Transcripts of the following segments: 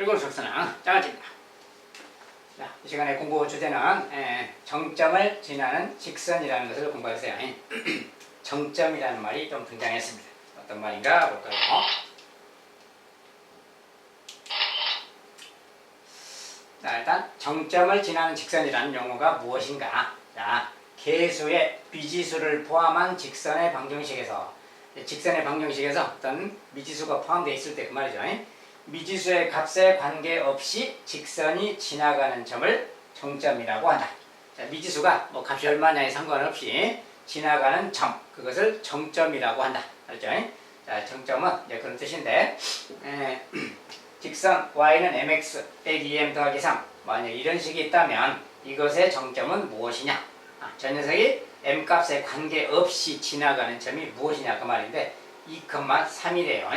그리고 속수는 작아집니다. 자, 이 시간에 공부 주제는 정점을 지나는 직선이라는 것을 공부했어요. 정점이라는 말이 좀 등장했습니다. 어떤 말인가 볼까요? 자, 일단 정점을 지나는 직선이라는 용어가 무엇인가? 자, 개수의 미지수를 포함한 직선의 방정식에서 어떤 미지수가 포함되어 있을 때 그 말이죠. 미지수의 값에 관계없이 직선이 지나가는 점을 정점이라고 한다. 자, 미지수가 뭐 값이 얼마냐에 상관없이 지나가는 점, 그것을 정점이라고 한다. 알죠? 자, 정점은 이제 그런 뜻인데, 직선 y는 mx 빼기 2m 더하기 3, 만약 이런 식이 있다면 이것의 정점은 무엇이냐? 저 녀석이 m 값에 관계없이 지나가는 점이 무엇이냐 그 말인데 2,3이래요.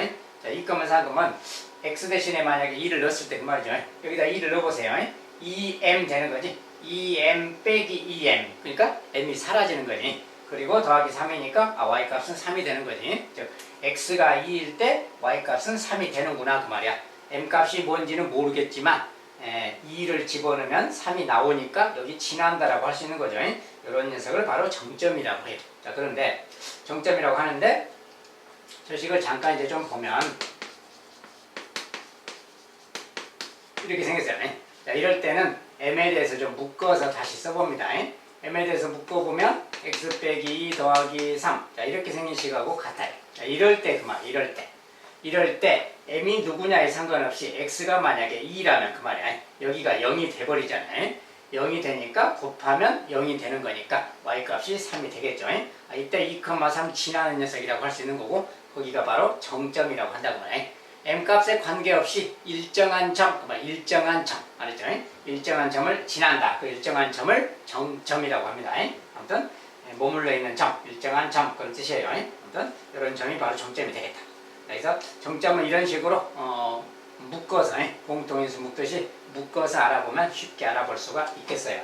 자, 2,3은 x 대신에 만약에 2를 넣었을 때 그 말이죠. 여기다 2를 넣어보세요. 2m 되는 거지. 2m 빼기 2m. 그러니까 m이 사라지는 거지. 그리고 더하기 3이니까 y 값은 3이 되는 거지. 즉 x가 2일 때 y 값은 3이 되는구나 그 말이야. m 값이 뭔지는 모르겠지만 2를 집어넣으면 3이 나오니까 여기 지난다라고 할 수 있는 거죠. 이런 녀석을 바로 정점이라고 해요. 자, 그런데 정점이라고 하는데 저 식을 잠깐 이제 좀 보면 이렇게 생겼어요. 자, 이럴 때는 m에 대해서 좀 묶어서 다시 써봅니다. m에 대해서 묶어보면 x 빼기 2 더하기 3. 자, 이렇게 생긴 식하고 같아요. 자, 이럴 때 그 말, 이럴 때 m이 누구냐에 상관없이 x가 만약에 2라면 그 말이야. 여기가 0이 돼버리잖아요. 0이 되니까 곱하면 0이 되는 거니까 y값이 3이 되겠죠. 이때 2,3 지나는 녀석이라고 할 수 있는 거고 거기가 바로 정점이라고 한다고 말해. m값에 관계없이 일정한 점, 일정한 점, 알았죠? 일정한 점을 지난다. 그 일정한 점을 정점이라고 합니다. 아무튼 머물러 있는 점, 일정한 점 그런 뜻이에요. 아무튼 이런 점이 바로 정점이 되겠다. 그래서 정점은 이런 식으로 묶어서 공통인수 묶듯이 묶어서 알아보면 쉽게 알아볼 수가 있겠어요.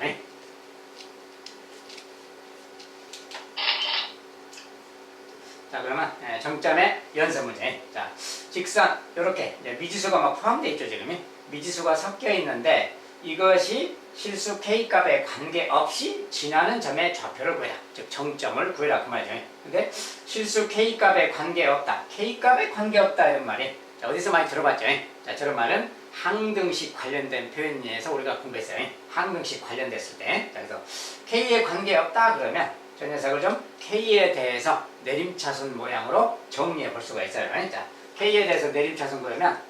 자, 그러면 정점의 연습 문제. 자, 직선 이렇게 미지수가 막 포함되어 있죠. 지금 미지수가 섞여 있는데 이것이 실수 k 값에 관계없이 지나는 점의 좌표를 구해라. 즉 정점을 구해라 그 말이죠. 근데 실수 k 값에 관계없다. k 값에 관계없다 이런 말이 자, 어디서 많이 들어봤죠? 자, 저런 말은 항등식 관련된 표현에서 우리가 공부했어요. 항등식 관련됐을 때. 자, 그래서 k에 관계없다 그러면 저 녀석을 좀 k에 대해서 내림차순 모양으로 정리해 볼 수가 있어요. 자, k에 대해서 내림차순 그러면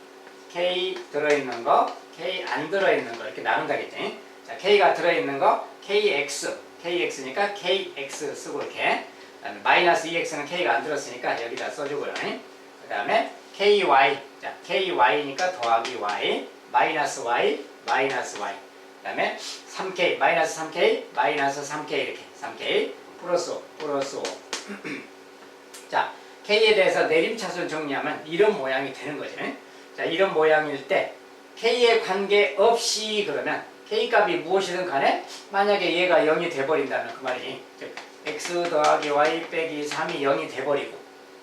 k 들어있는 거, k 안 들어있는 거 이렇게 나눈다겠지. 자, k가 들어있는 거 kx니까 kx 쓰고 이렇게. 그다음에 마이너스 2x는 k가 안 들었으니까 여기다 써주고요. 그 다음에 ky, 자, ky니까 더하기 y, 마이너스 y, 마이너스 y. 그 다음에 3k, 마이너스 3k, 마이너스 3k 이렇게 3k 플러스 5. 자, k에 대해서 내림차순 정리하면 이런 모양이 되는 거죠. 자, 이런 모양일 때 k에 관계없이 그러면 k값이 무엇이든 간에 만약에 얘가 0이 돼버린다면 그 말이지. 즉 x 더하기 y 빼기 3이 0이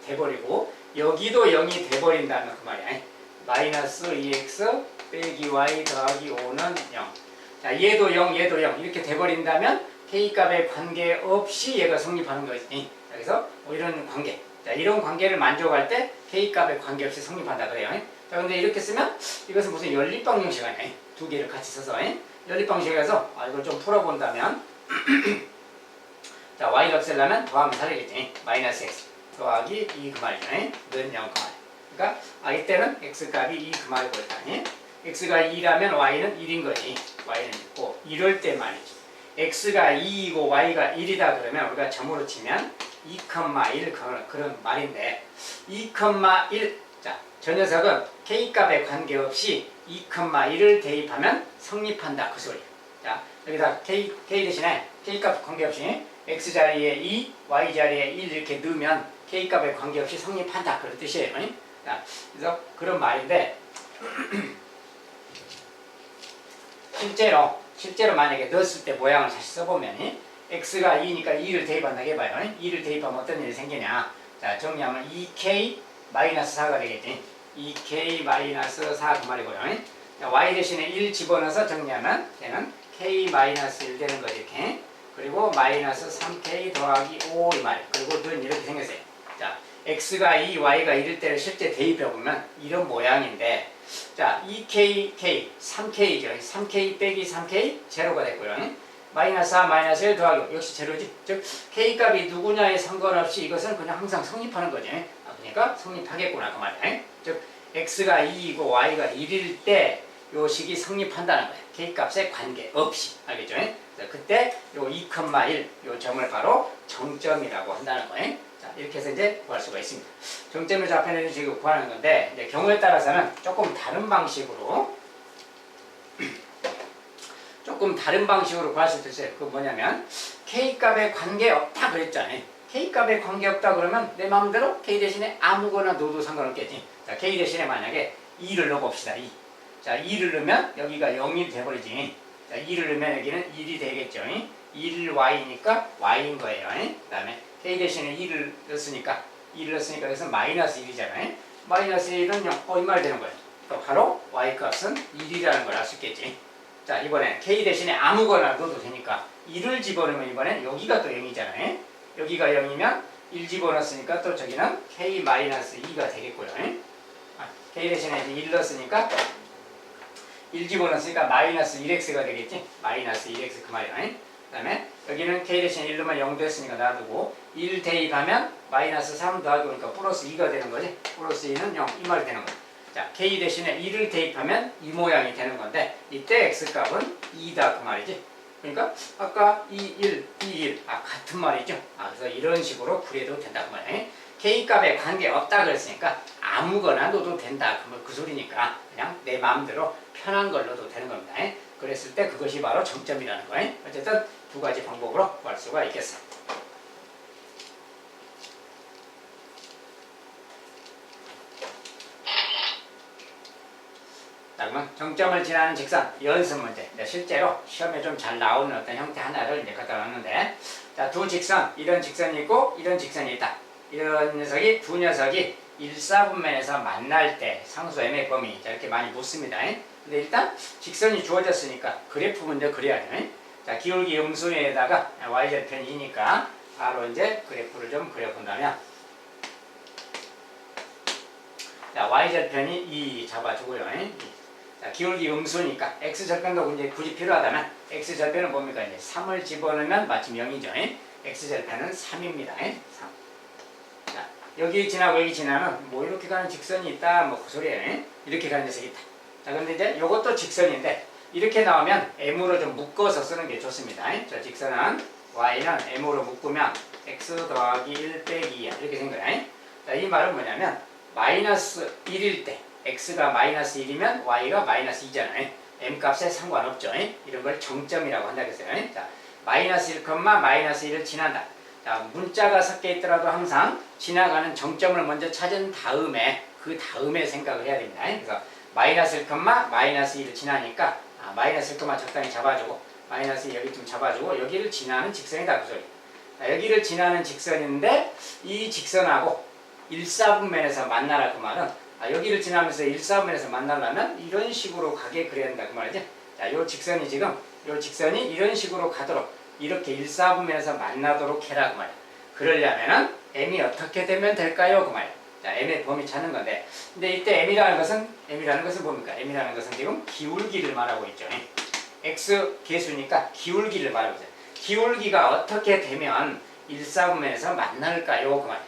돼버리고 여기도 0이 돼버린다면 그 말이야. 마이너스 2x 빼기 y 더하기 5는 0. 자, 얘도 0 이렇게 돼버린다면 k값에 관계없이 얘가 성립하는 거지. 그래서 이런 관계. 자, 이런 관계를 만족할 때 k값에 관계없이 성립한다 그래요. 자, 근데 이렇게 쓰면 이것은 무슨 연립방정식 아니야. 두 개를 같이 써서 연립방정식에서 이걸 좀 풀어본다면 자, y를 없애려면 더하면 살리겠지. 마이너스 x 더하기 2 그 말이죠. 는 0 그 말. 그러니까 이때는 x값이 2 그 말이고 x가 2라면 y는 1인 거지. y는 있고 이럴 때 말이지. x가 2이고 y가 1이다 그러면 우리가 점으로 치면 2,1 그런 말인데 2,1 자, 저 녀석은 k값에 관계없이 2,1을 대입하면 성립한다 그 소리야. 자, 여기다 k 대신에 k값 관계없이 x 자리에 2, y 자리에 1 이렇게 넣으면 k값에 관계없이 성립한다 그런 뜻이에요. 자, 그래서 그런 말인데 실제로 만약에 넣었을 때 모양을 다시 써보면 x가 2니까 2를 대입한다고 해봐요. 2를 대입하면 어떤 일이 생기냐. 자, 정리하면 2k 마이너스 4가 되겠지. 2k 마이너스 4 그 말이고요. y 대신에 1 집어넣어서 정리하면 얘는 k-1 되는 거지 이렇게. 그리고 마이너스 3k 더하기 5 이 말. 그리고 는 이렇게 생겼어요. 자, x가 2, y가 1일 때를 실제 대입해보면 이런 모양인데, 자, 2k, k, 3k죠. 3k 빼기 3k 제로가 됐고요. 마이너스 4, 마이너스 1 더하기 5 역시 제로지. 즉 k 값이 누구냐에 상관없이 이것은 그냥 항상 성립하는 거죠. 그러니까 성립하겠구나 그 말이야. 즉 x가 2이고 y가 1일 때 요 식이 성립한다는 거예요. k 값에 관계없이. 알겠죠? 그때 요 2,1 요 점을 바로 정점이라고 한다는 거예요. 자, 이렇게 해서 이제 구할 수가 있습니다. 정점을 좌표내는 식을 구하는 건데, 이제 경우에 따라서는 조금 다른 방식으로 구할 수도 있어요. 그 뭐냐면 k 값에 관계없다 그랬잖아요. k 값에 관계없다 그러면 내 마음대로 k 대신에 아무거나 넣어도 상관없겠지. 자, k 대신에 만약에 2를 넣어봅시다. 2. 자, 2를 넣으면 여기가 0이 돼버리지. 자, 2를 넣으면 여기는 1이 되겠죠. 1y니까 y인 거예요. 그 다음에 k 대신에 2를 넣었으니까 여기서 마이너스 1이잖아요. 마이너스 1은 0, 이 말이 되는 거예요. 그러니까 바로 y 값은 1이라는 걸 알 수 있겠지. 자, 이번엔 k 대신에 아무거나 넣어도 되니까 1을 집어넣으면 이번엔 여기가 또 0이잖아요. 여기가 0이면 1 집어넣었으니까 또 저기는 k-2가 되겠고요. k 대신에 이제 1 넣었으니까 1 집어넣었으니까 마이너스 1x가 되겠지. 마이너스 1x 그 말이야. 그 다음에 여기는 k 대신에 1 넣으면 0 됐으니까 놔두고 1 대입하면 마이너스 3 더하기 오니까 플러스 2가 되는 거지. 플러스 2는 0 이 말이 되는 거야. 자, k 대신에 1을 대입하면 이 모양이 되는 건데 이때 x값은 2다 그 말이지. 그러니까 아까 2, 1, 2, 1 같은 말이죠. 그래서 이런 식으로 구해도 된다 그 말이야. K값에 관계없다 그랬으니까 아무거나 넣어도 된다 그 소리니까 그냥 내 마음대로 편한 걸 넣어도 되는 겁니다. 그랬을 때 그것이 바로 정점이라는 거예요. 어쨌든 두 가지 방법으로 구할 수가 있겠어. 자, 그러면 정점을 지나는 직선 연습 문제. 실제로 시험에 좀 잘 나오는 어떤 형태 하나를 이제 갖다 놨는데, 자, 두 직선, 이런 직선이 있고 이런 직선이 있다. 이런 녀석이 두 녀석이 1사분면에서 만날 때 상수 m의 범위. 자, 이렇게 많이 묻습니다. 근데 일단 직선이 주어졌으니까 그래프 먼저 그려야죠. 자, 기울기 음수에다가 y절편이 2니까 바로 이제 그래프를 좀 그려본다면, 자, y절편이 2 잡아주고요. 자, 기울기 음수니까 x절편도 이제 굳이 필요하다면 x절편은 뭡니까? 이제 3을 집어넣으면 마침 0이죠. x절편은 3입니다. 3. 자, 여기 지나고 여기 지나면 뭐 이렇게 가는 직선이 있다 뭐 그 소리예요. 이렇게 가는 녀석이 있다. 자, 그런데 이제 이것도 직선인데 이렇게 나오면 m으로 좀 묶어서 쓰는 게 좋습니다. 저 직선은 y는 m으로 묶으면 x 더하기 1 빼기 2야. 이렇게 생겨요. 자, 이 말은 뭐냐면 마이너스 1일 때 x가 마이너스 1이면 y가 마이너스 2잖아요. m값에 상관없죠. 이런 걸 정점이라고 한다 그랬어요. 자, 마이너스 1, 마이너스 1을 지난다. 자, 문자가 섞여 있더라도 항상 지나가는 정점을 먼저 찾은 다음에 그 다음에 생각을 해야 됩니다. 그래서 마이너스 1, 마이너스 2를 지나니까 마이너스 1, 적당히 잡아주고 마이너스 2 여기 좀 잡아주고 여기를 지나는 직선이다 그 소리. 자, 여기를 지나는 직선인데 이 직선하고 1사분면에서 만나라 그 말은 여기를 지나면서 1사분면에서 만나려면 이런 식으로 가게 그려야 된다 그 말이지. 자, 요 직선이 지금 요 직선이 이런 식으로 가도록 이렇게 1사분면에서 만나도록 해라 그 말이야. 그러려면은 m이 어떻게 되면 될까요 그 말이야. 자, m의 범위 찾는 건데, 근데 이때 m이라는 것은 뭡니까? m이라는 것은 지금 기울기를 말하고 있죠. x 계수니까 기울기를 말하고 있어요. 기울기가 어떻게 되면 1사분면에서 만날까요 그 말이야.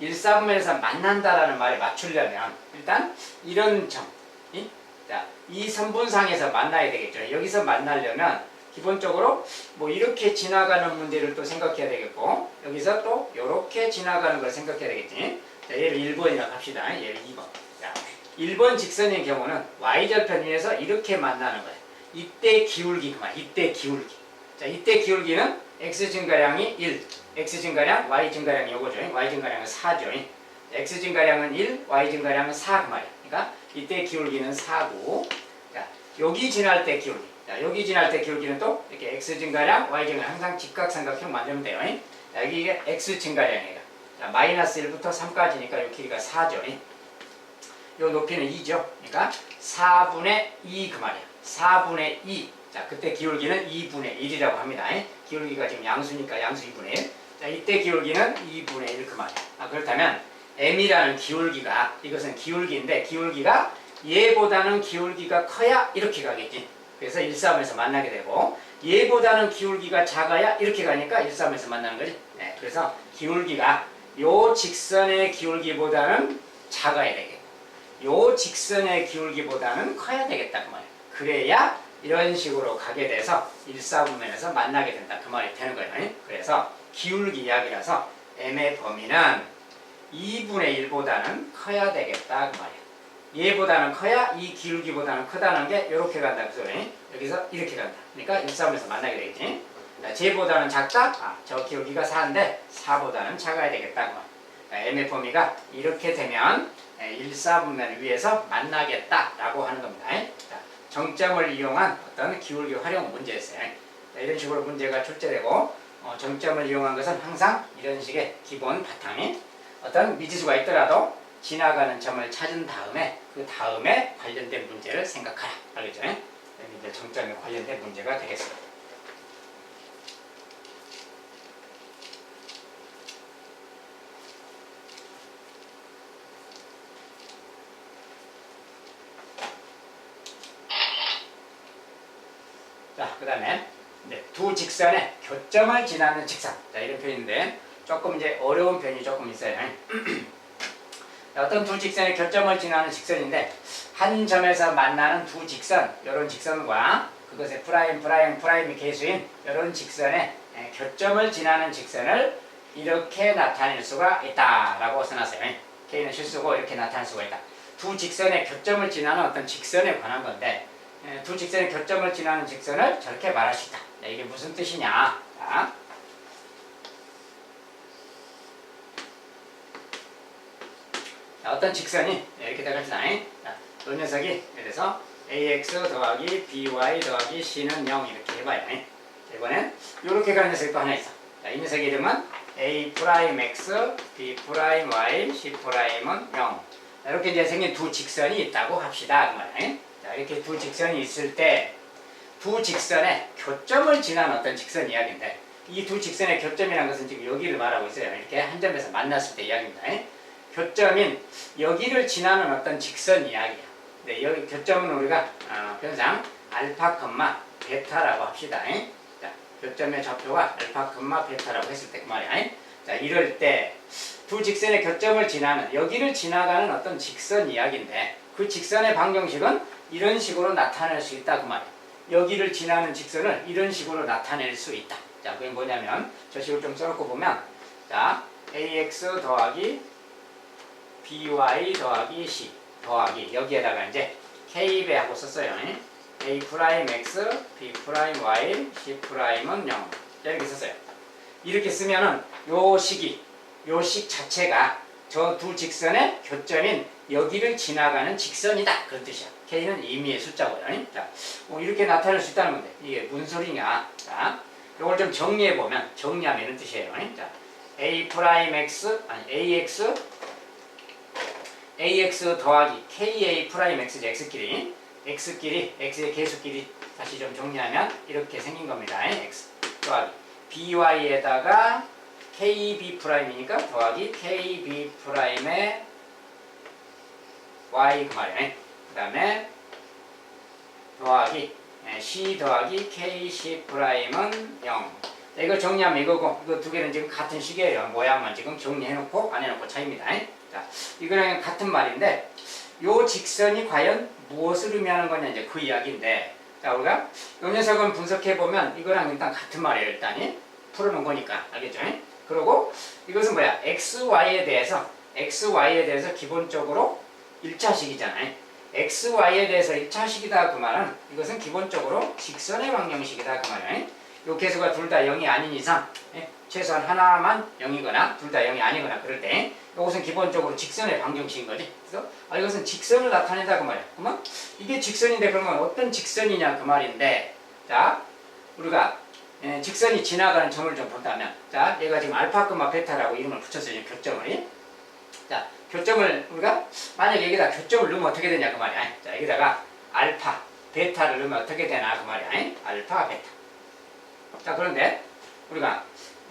1사분면에서 만난다라는 말에 맞추려면 일단 이런 점, 이 선분상에서 만나야 되겠죠. 여기서 만나려면 기본적으로 뭐 이렇게 지나가는 문제를 또 생각해야 되겠고 여기서 또 이렇게 지나가는 걸 생각해야 되겠지. 자, 얘를 1번이라고 합시다. 얘를 2번. 자, 1번 직선의 경우는 y절편 위에서 이렇게 만나는 거예요. 이때 기울기 그만. 이때 기울기. 자, 이때 기울기는 x 증가량이 1, x 증가량, y 증가량이 요거죠. y 증가량은 4죠. x 증가량은 1, y 증가량은 4 그 말이야. 그러니까 이때 기울기는 4고, 자, 여기 지날 때 기울기. 자, 여기 지날 때 기울기는 또 이렇게 x 증가량, y 증가량 항상 직각삼각형 만들면 돼요. 자, 여기 이게 x 증가량이에요. 자, 마이너스 1부터 3까지니까 이 길이가 4죠. 요 높이는 2죠. 그러니까 4분의 2 그 말이야. 4분의 2. 자, 그때 기울기는 2분의 1이라고 합니다. 기울기가 지금 양수니까 양수 2분의 1. 자, 이때 기울기는 2분의 1 그 말이야. 그렇다면 m이라는 기울기가, 이것은 기울기인데 기울기가 얘보다는 기울기가 커야 이렇게 가겠지. 그래서 1, 3에서 만나게 되고 얘보다는 기울기가 작아야 이렇게 가니까 1, 3에서 만나는 거지. 네, 그래서 기울기가 요 직선의 기울기보다는 작아야 되겠고 요 직선의 기울기보다는 커야 되겠다 그 말이야. 그래야 이런 식으로 가게 돼서 1, 4분면에서 만나게 된다 그 말이 되는 거예요. 그래서 기울기 이야기라서 m의 범위는 2분의 1보다는 커야 되겠다 그 말이야. 얘보다는 커야 이 기울기보다는 크다는 게 이렇게 간다 그 소리. 여기서 이렇게 간다. 그러니까 1, 4분에서 만나게 되겠지. 쟤보다는 작다? 저 기울기가 4인데 4보다는 작아야 되겠다 그 말이야. m의 범위가 이렇게 되면 1, 4분면 위에서 만나겠다라고 하는 겁니다. 자, 정점을 이용한 어떤 기울기 활용 문제였어요. 자, 이런 식으로 문제가 출제되고 정점을 이용한 것은 항상 이런 식의 기본 바탕이 어떤 미지수가 있더라도 지나가는 점을 찾은 다음에 그 다음에 관련된 문제를 생각하라. 알겠죠? 이제 정점에 관련된 문제가 되겠습니다. 자, 그 다음에 두 직선의 교점을 지나는 직선. 자, 이런 표현인데 조금 이제 어려운 표현이 조금 있어요. 어떤 두 직선의 교점을 지나는 직선인데 한 점에서 만나는 두 직선, 이런 직선과 그것의 프라임이 개수인 이런 직선의 교점을 지나는 직선을 이렇게 나타낼 수가 있다라고 써놨어요. K는 실수고 이렇게 나타낼 수가 있다. 두 직선의 교점을 지나는 어떤 직선에 관한 건데 두 직선의 교점을 지나는 직선을 저렇게 말할 수 있다. 자, 이게 무슨 뜻이냐? 자, 어떤 직선이 이렇게 되겠다. 이 녀석이 그래서 ax 더하기 by 더하기 c는 0 이렇게 해봐요. 이번엔 이렇게 가는 녀석이 또 하나 있어. 자, 이 녀석 이름은 a'x, b'y, c'은 0. 이렇게 이제 생긴 두 직선이 있다고 합시다. 그 말이야. 자, 이렇게 두 직선이 있을 때 두 직선의 교점을 지나는 어떤 직선 이야기인데 이 두 직선의 교점이라는 것은 지금 여기를 말하고 있어요. 이렇게 한 점에서 만났을 때 이야기입니다. 교점인 여기를 지나는 어떤 직선 이야기야. 네, 여기 교점은 우리가 변상 알파, 베타라고 합시다. 자, 교점의 좌표가 알파, 베타라고 했을 때 그 말이야. 자, 이럴 때 두 직선의 교점을 지나는 여기를 지나가는 어떤 직선 이야기인데 그 직선의 방정식은 이런 식으로 나타낼 수 있다 그 말이야. 여기를 지나는 직선을 이런 식으로 나타낼 수 있다. 자, 그게 뭐냐면 저 식으로 좀 써놓고 보면 자, ax 더하기 by 더하기 c 더하기 여기에다가 이제 k배하고 썼어요. a'x, b'y, c'은 0 이렇게 썼어요. 이렇게 쓰면은 요 식 자체가 저 두 직선의 교점인 여기를 지나가는 직선이다 그런 뜻이야. k는 임의의 숫자고요. 자, 이렇게 나타낼 수 있다는 건데 이게 무슨 소리냐? 자, 이걸 좀 정리해보면 정리하면 이런 뜻이에요. 자, ax 더하기 ka'(x) x끼리 x의 개수끼리 다시 좀 정리하면 이렇게 생긴 겁니다. x 더하기 by에다가 kb'이니까 더하기 kb'의 y 그 말이에요. 그 다음에 더하기 c 더하기 kc'은 0. 자, 이거 정리하면 이거고 이거 두 개는 지금 같은 식이에요. 모양만 지금 정리해놓고 안 해놓고 차이입니다. 자, 이거랑 같은 말인데 요 직선이 과연 무엇을 의미하는 거냐 이제 그 이야기인데 자, 우리가 이 녀석은 분석해보면 이거랑 일단 같은 말이에요. 일단이 풀어놓은 거니까 알겠죠? 그리고 이것은 뭐야? xy에 대해서 기본적으로 1차식이잖아요. xy에 대해서 1차식이다 그 말은 이것은 기본적으로 직선의 방정식이다 그 말이에요. 요 개수가 둘 다 0이 아닌 이상 최소한 하나만 0이거나 둘 다 0이 아니거나 그럴 때 이것은 기본적으로 직선의 방정식인 거지. 그래서 이것은 직선을 나타낸다 그 말이야. 그러면 이게 직선인데 그러면 어떤 직선이냐 그 말인데 자, 우리가 직선이 지나가는 점을 좀 본다면 자, 얘가 지금 알파, 베타라고 이름을 붙였어요. 교점을. 자, 교점을 우리가 만약 여기다 교점을 넣으면 어떻게 되냐 그 말이야. 자, 여기다가 알파, 베타를 넣으면 어떻게 되나 그 말이야. 알파, 베타. 자, 그런데 우리가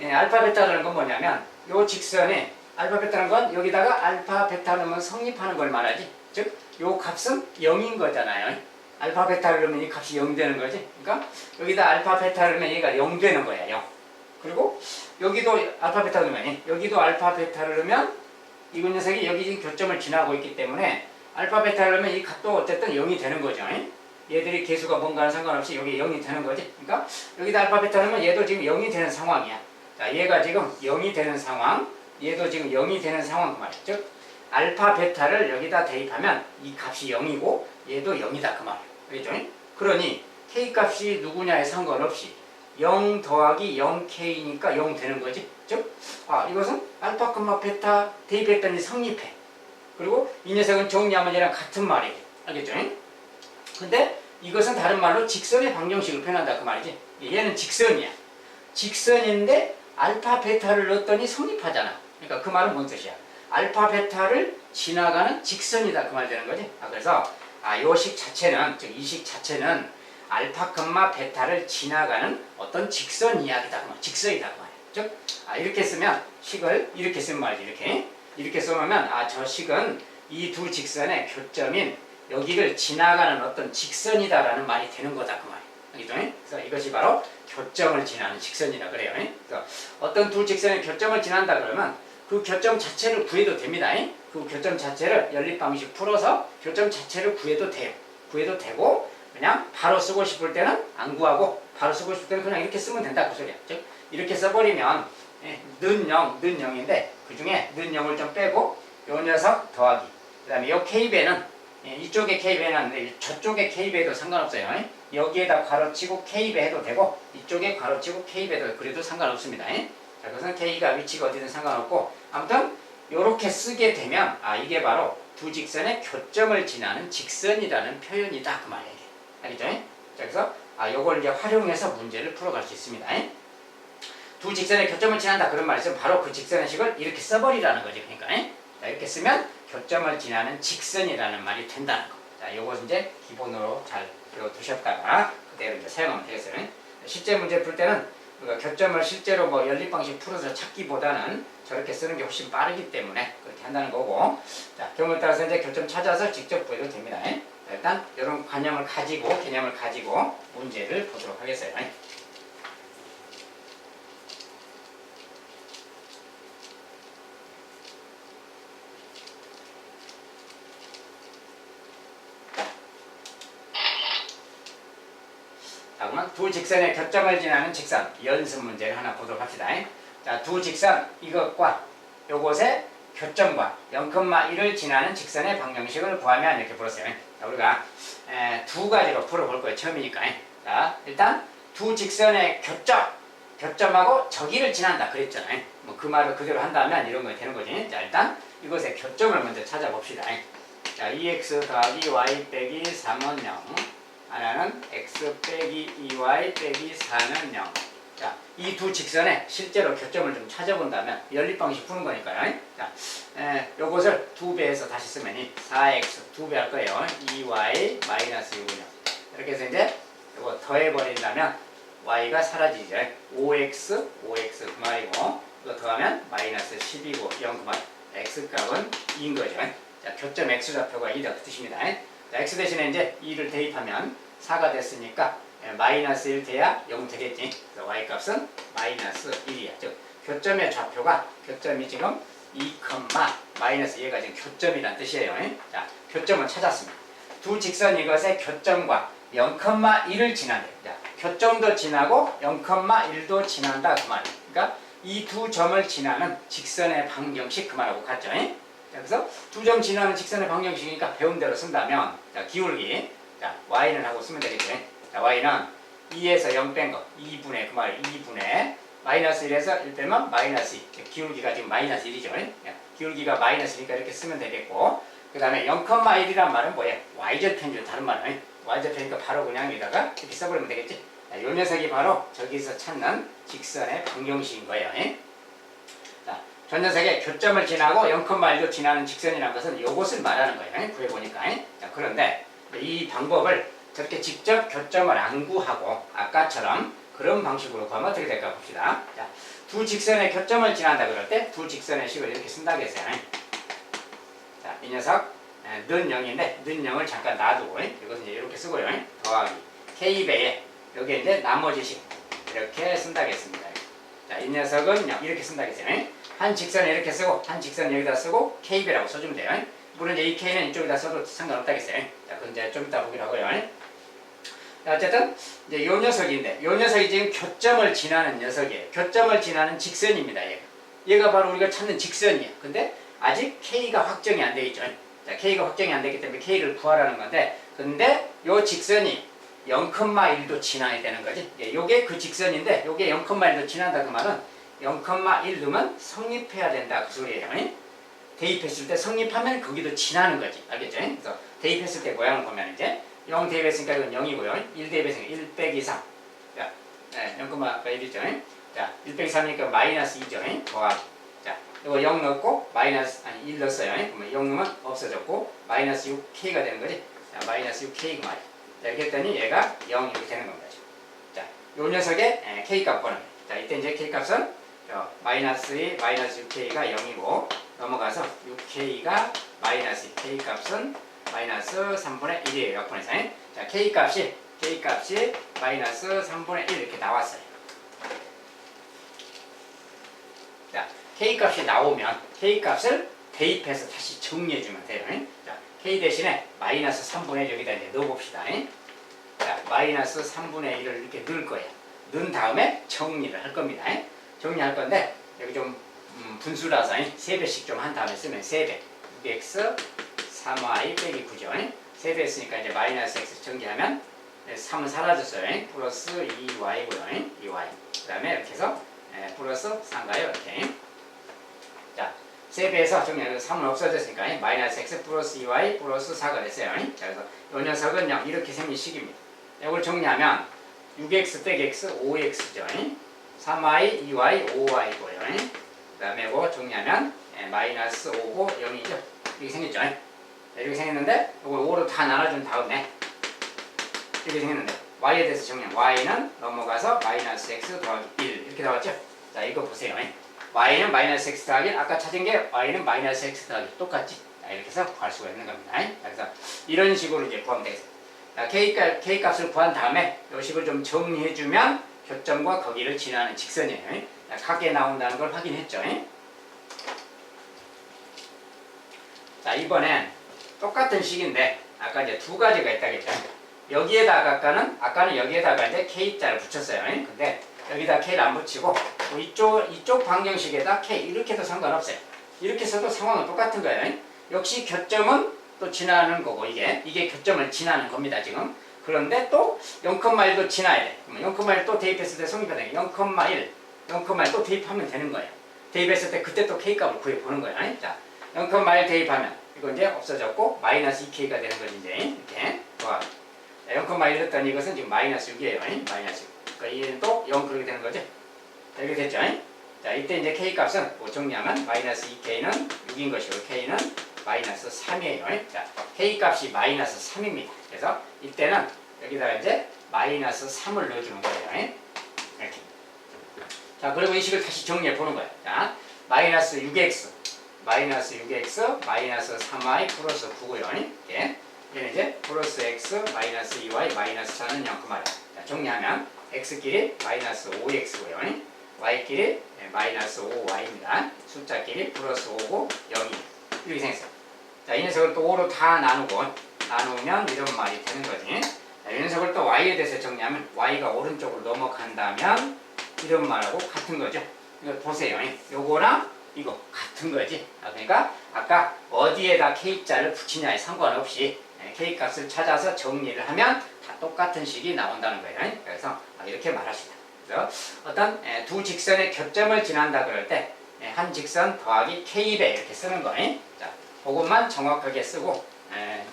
알파, 베타라는 건 뭐냐면 요 직선에 알파, 베타라는 건 여기다가 알파, 베타 넣으면 성립하는 걸 말하지. 즉, 요 값은 0인 거잖아요. 알파, 베타를 넣으면 이 값이 0 되는 거지. 그러니까 여기다 알파, 베타를 넣으면 얘가 0 되는 거야. 0. 그리고 여기도 알파, 베타 넣으면 여기도 알파, 베타를 넣으면 이 녀석이 여기 지금 교점을 지나고 있기 때문에 알파, 베타를 넣으면 이 값도 어쨌든 0이 되는 거죠. 얘들이 개수가 뭔가는 상관없이 여기 0이 되는 거지. 그러니까 여기다 알파, 베타 넣으면 얘도 지금 0이 되는 상황이야. 자, 얘가 지금 0이 되는 상황, 얘도 지금 0이 되는 상황 그 말이야. 즉 알파, 베타를 여기다 대입하면 이 값이 0이고 얘도 0이다 그 말이야. 알겠죠? 그러니 k 값이 누구냐에 상관없이 0 더하기 0k니까 0 되는 거지. 즉 이것은 알파, 베타 대입했더니 성립해. 그리고 이 녀석은 정리하면 얘랑 같은 말이에요. 알겠죠? 근데 이것은 다른 말로 직선의 방정식을 표현한다 그 말이지. 얘는 직선이야. 직선인데 알파, 베타를 넣었더니 성립하잖아. 그러니까 그 말은 뭔 뜻이야? 알파, 베타를 지나가는 직선이다 그 말 되는 거지. 그래서 요 식 자체는, 즉 이 식 자체는 알파, 베타를 지나가는 어떤 직선 이야기다 그 말. 직선이다 그 말이야. 즉 이렇게 쓰면 식을 이렇게 쓰면 말이지. 이렇게 써놓으면 저 식은 이 두 직선의 교점인 여기를 지나가는 어떤 직선이다라는 말이 되는 거다 그 말이야. 알겠죠? 그래서 이것이 바로 교점을 지나는 직선이다 그래요. 그래서 어떤 두 직선의 교점을 지난다 그러면 그 교점 자체를 구해도 됩니다. 그 교점 자체를 연립방식 풀어서 교점 자체를 구해도 돼요. 구해도 되고 그냥 바로 쓰고 싶을 때는 안 구하고 바로 쓰고 싶을 때는 그냥 이렇게 쓰면 된다 그 소리야. 즉 이렇게 써버리면 는 0인데 그 중에 는 0을 좀 빼고 요 녀석 더하기 그 다음에 요 k배는 이쪽에 k배는 하는데 저쪽에 k배도 상관없어요. 여기에다 괄호치고 k배 해도 되고 이쪽에 괄호치고 k배 해도 그래도 상관없습니다. 자, 그것은 k가 위치가 어디든 상관없고 아무튼 요렇게 쓰게 되면 이게 바로 두 직선의 교점을 지나는 직선이라는 표현이다 그 말이에요. 알겠죠? 자, 그래서 요걸 이제 활용해서 문제를 풀어갈 수 있습니다. 두 직선의 교점을 지난다 그런 말이죠. 바로 그 직선의 식을 이렇게 써버리라는 거지. 그러니까 자, 이렇게 쓰면 교점을 지나는 직선이라는 말이 된다는 거. 자, 요것 이제 기본으로 잘 배워두셨다가 그대로 이제 사용하면 되겠어요. 실제 문제 풀 때는 교점을 실제로 뭐 연립방식 풀어서 찾기보다는 저렇게 쓰는 게 훨씬 빠르기 때문에 그렇게 한다는 거고. 자, 경우에 따라서 이제 교점 찾아서 직접 구해도 됩니다. 자, 일단 이런 개념을 가지고 문제를 보도록 하겠어요. 자, 그러면 두 직선의 교점을 지나는 직선 연습 문제를 하나 보도록 합시다. 자, 두 직선 이것과 요것의 교점과 0,1을 지나는 직선의 방정식을 구하면 이렇게 풀었어요. 자, 우리가 두 가지로 풀어볼 거예요. 처음이니까. 자, 일단 두 직선의 교점하고 저기를 지난다 그랬잖아요. 뭐 그 말을 그대로 한다면 이런 거 되는 거지. 자, 일단 이것의 교점을 먼저 찾아봅시다. 자, 2x 더하기 y 빼기 3은 0. 하나는 x 빼기 2y 빼기 4는 0. 자, 이 두 직선의 실제로 교점을 좀 찾아본다면 연립방식 푸는 거니까요. 자, 요것을 2배해서 다시 쓰면 4x 2배 할 거예요. 2y 마이너스 6은 0. 이렇게 해서 이제 요거 더해버린다면 y가 사라지죠. 5x 그 말이고 이거 더하면 마이너스 10이고 0 그 말. x 값은 2인 거죠. 자, 교점 x 좌표가 2다 그 뜻입니다. 자, x 대신에 이제 2를 대입하면 4가 됐으니까 마이너스 1 돼야 0 되겠지. 그래서 y 값은 마이너스 1이야. 즉 교점의 좌표가 교점이 지금 2, 마이너스 얘가 지금 교점이란 뜻이에요. 자, 교점을 찾았습니다. 두 직선 이것의 교점과 0,1을 지난대. 자, 교점도 지나고 0,1도 지난다 그 말이에요. 그러니까 이 두 점을 지나는 직선의 방정식 그 말하고 같죠. 자, 그래서 두 점 지나는 직선의 방정식이니까 배운 대로 쓴다면 자, 기울기 자, y는 하고 쓰면 되겠죠. 자, y는 2에서 0 뺀 거 2분의 그 말 2분의 마이너스 1에서 1 빼면 마이너스 2 기울기가 지금 마이너스 1이죠. 기울기가 마이너스니까 이렇게 쓰면 되겠고 그 다음에 0,1이란 말은 뭐예요? y절편이죠. 다른 말은 y절편이니까 바로 그냥 여기다가 이렇게 써버리면 되겠지. 자, 요 녀석이 바로 저기서 찾는 직선의 방정식인 거예요. 자, 저 녀석의 교점을 지나고 0,1도 지나는 직선이라는 것은 이것을 말하는 거예요. 구해보니까. 자, 그런데 이 방법을 저렇게 직접 교점을 안 구하고 아까처럼 그런 방식으로 구하면 어떻게 될까 봅시다. 자, 두 직선의 교점을 지난다 그럴 때 두 직선의 식을 이렇게 쓴다고 했어요. 자, 이 녀석 는 0인데 는 0을 잠깐 놔두고 이것은 이제 이렇게 쓰고요. 더하기 k배에 여기에 이제 나머지 식 이렇게 쓴다겠습니다. 자, 이 녀석은 이렇게 쓴다겠어요. 한 직선을 이렇게 쓰고 한 직선 여기다 쓰고 k배라고 써주면 돼요. 물론 이제 이 k는 이쪽에다 써도 상관없다겠어요. 자, 그건 이제 좀 이따 보기로 하고요. 자, 어쨌든 이제 요 녀석인데 요 녀석이 지금 교점을 지나는 녀석이에요. 교점을 지나는 직선입니다. 얘가 바로 우리가 찾는 직선이에요. 근데 아직 k가 확정이 안 되어 있죠. 자, k가 확정이 안 됐기 때문에 k를 구하라는 건데 근데 요 직선이 0,1도 지나야 되는 거지. 요게 그 직선인데 요게 0,1도 지난다 그 말은 0,1도면 성립해야 된다 그 소리예요. 대입했을 때 성립하면 거기도 지나는 거지. 알겠죠? 그래서 대입했을 때 모양을 보면 이제 0 대입했으니까 이건 0이고요. 1 대입했으니까 1 빼기 3. 자, 0,1이죠. 자, 1 빼기 3이니까 마이너스 2죠. 더하기. 자, 이거 0 넣고 마이너스 1 넣었어요. 그러면 0 넣으면 없어졌고 마이너스 6k가 되는 거지. 자, 마이너스 6k 그 말이야. 자, 이렇게 했더니 얘가 0 이렇게 되는 겁니다. 자, 요 녀석의 k 값 보는 거예요. 자, 이때 이제 k 값은 마이너스 2, 마이너스 6k가 0이고 넘어가서 6k가 마이너스 2, k 값은 마이너스 3분의 1이에요. 역분에서. 자, k 값이 마이너스 3분의 1 이렇게 나왔어요. 자, k 값이 나오면 k 값을 대입해서 다시 정리해주면 돼요. 자, k 대신에 마이너스 3분의 1 여기다 이제 넣어봅시다. 자, 마이너스 3분의 1을 이렇게 넣을 거예요. 넣은 다음에 정리를 할 겁니다. 정리할 건데 여기 좀 분수라서 3배씩 좀 한 다음에 쓰면 3배 6x 3y 빼기 9죠. 3배 했으니까 이제 마이너스 x 정리하면 3은 사라졌어요. 플러스 2y고요. 2y 그 다음에 이렇게 해서 플러스 3가요. 이렇게. 자, 3배에서 정리하면 3은 없어졌으니까 마이너스 x 플러스 2y 플러스 4가 됐어요. 자, 그래서 이 녀석은 이렇게 생긴 식입니다. 이걸 정리하면 6x 빼기 x 5x죠. 3y, 2y, 5y고요. 그 다음에 이거 정리하면 마이너스 5고 0이죠. 이렇게 생겼죠. 이렇게 생겼는데 이걸 5로 다 나눠준 다음에 이렇게 생겼는데 y에 대해서 정리하면 y는 넘어가서 마이너스 x 더하기 1 이렇게 나왔죠. 자, 이거 보세요. y는 마이너스 x 더하기 1 아까 찾은 게 y는 마이너스 x 더하기 똑같지. 자, 이렇게 해서 구할 수가 있는 겁니다. 그래서 이런 식으로 이제 구하면 되겠습니다. 자, k 값을 구한 다음에 이 식을 좀 정리해주면 교점과 거기를 지나는 직선이에요. 각에 나온다는 걸 확인했죠. 자, 이번엔 똑같은 식인데 아까 이제 두 가지가 있다겠죠. 여기에다가 아까는 여기에다가 이제 k자를 붙였어요. 근데 여기다 k를 안 붙이고 이쪽 방정식에다 k 이렇게 해도 상관없어요. 이렇게 써도 상황은 똑같은 거예요. 역시 교점은 또 지나는 거고 이게 교점을 지나는 겁니다 지금. 그런데 또 0,1도 지나야 돼. 그러면 0,1 또 대입했을 때 성립이 0,1 또 대입하면 되는 거예요. 대입했을 때 그때 또 k값을 구해보는 거예요. 자, 0,1 대입하면 이거 이제 없어졌고 마이너스 2k가 되는 거지 이제 이렇게 더하기. 0,1 넣었더니 이것은 지금 마이너스 6이에요. 마이너스 6. 그러니까 이는 또 0 그렇게 되는 거죠. 자, 이렇게 됐죠. 자, 이때 이제 k 값은 뭐 정리하면 마이너스 2k는 6인 것이고 k는 마이너스 3이에요. 자, k 값이 마이너스 3입니다. 그래서 이때는 여기다가 이제 마이너스 3을 넣어주는 거예요. 이렇게. 자, 그리고 이 식을 다시 정리해 보는 거예요. 자, 마이너스 6x, 마이너스 3y 플러스 9고요. 이렇게. 얘는 이제 플러스 x, 마이너스 2y, 마이너스 4는 0 그 말이야. 자, 정리하면 x끼리 마이너스 5x고요. y끼리 마이너스 5y입니다. 숫자끼리 플러스 5고 0이 이렇게 생겼어요. 자, 이 녀석을 또 5로 다 나누면 이런 말이 되는 거지. 자, 이 녀석을 또 y에 대해서 정리하면 y가 오른쪽으로 넘어간다면 이런 말하고 같은 거죠. 이거 보세요. 요거랑 이거 같은 거지. 그러니까 아까 어디에다 k자를 붙이냐에 상관없이 k 값을 찾아서 정리를 하면 다 똑같은 식이 나온다는 거예요. 그래서 이렇게 말합시다. 그래서 어떤 두 직선의 교점을 지난다 그럴 때 한 직선 더하기 k배 이렇게 쓰는 거예요. 자, 그것만 정확하게 쓰고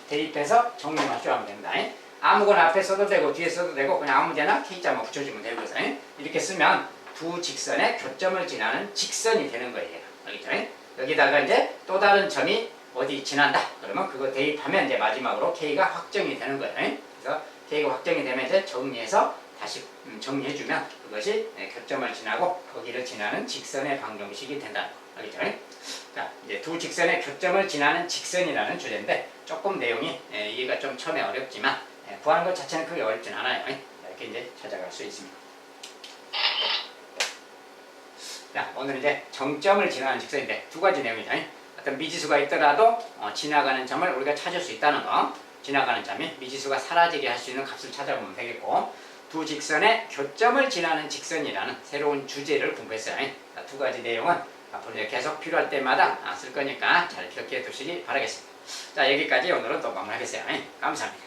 대입해서 정리만 좀 하면 됩니다. 아무거나 앞에 써도 되고 뒤에 써도 되고 그냥 아무데나 k자만 붙여주면 되고 그래서 이렇게 쓰면 두 직선의 교점을 지나는 직선이 되는 거예요. 알겠죠? 여기다가 이제 또 다른 점이 어디 지난다. 그러면 그거 대입하면 이제 마지막으로 K가 확정이 되는 거예요. 그래서 K가 확정이 되면 이제 정리해서 다시 정리해주면 그것이 교점을 지나고 거기를 지나는 직선의 방정식이 된다. 알겠죠? 자, 이제 두 직선의 교점을 지나는 직선이라는 주제인데 조금 내용이 이해가 좀 처음에 어렵지만 구하는 것 자체는 크게 어렵진 않아요. 이렇게 이제 찾아갈 수 있습니다. 자, 오늘 이제 정점을 지나는 직선인데 두 가지 내용이죠. 어떤 미지수가 있더라도 지나가는 점을 우리가 찾을 수 있다는 거. 지나가는 점이 미지수가 사라지게 할 수 있는 값을 찾아보면 되겠고, 두 직선의 교점을 지나는 직선이라는 새로운 주제를 공부했어요. 두 가지 내용은 앞으로 이제 계속 필요할 때마다 쓸 거니까 잘 기억해 두시기 바라겠습니다. 자, 여기까지 오늘은 또 마무리하겠어요. 감사합니다.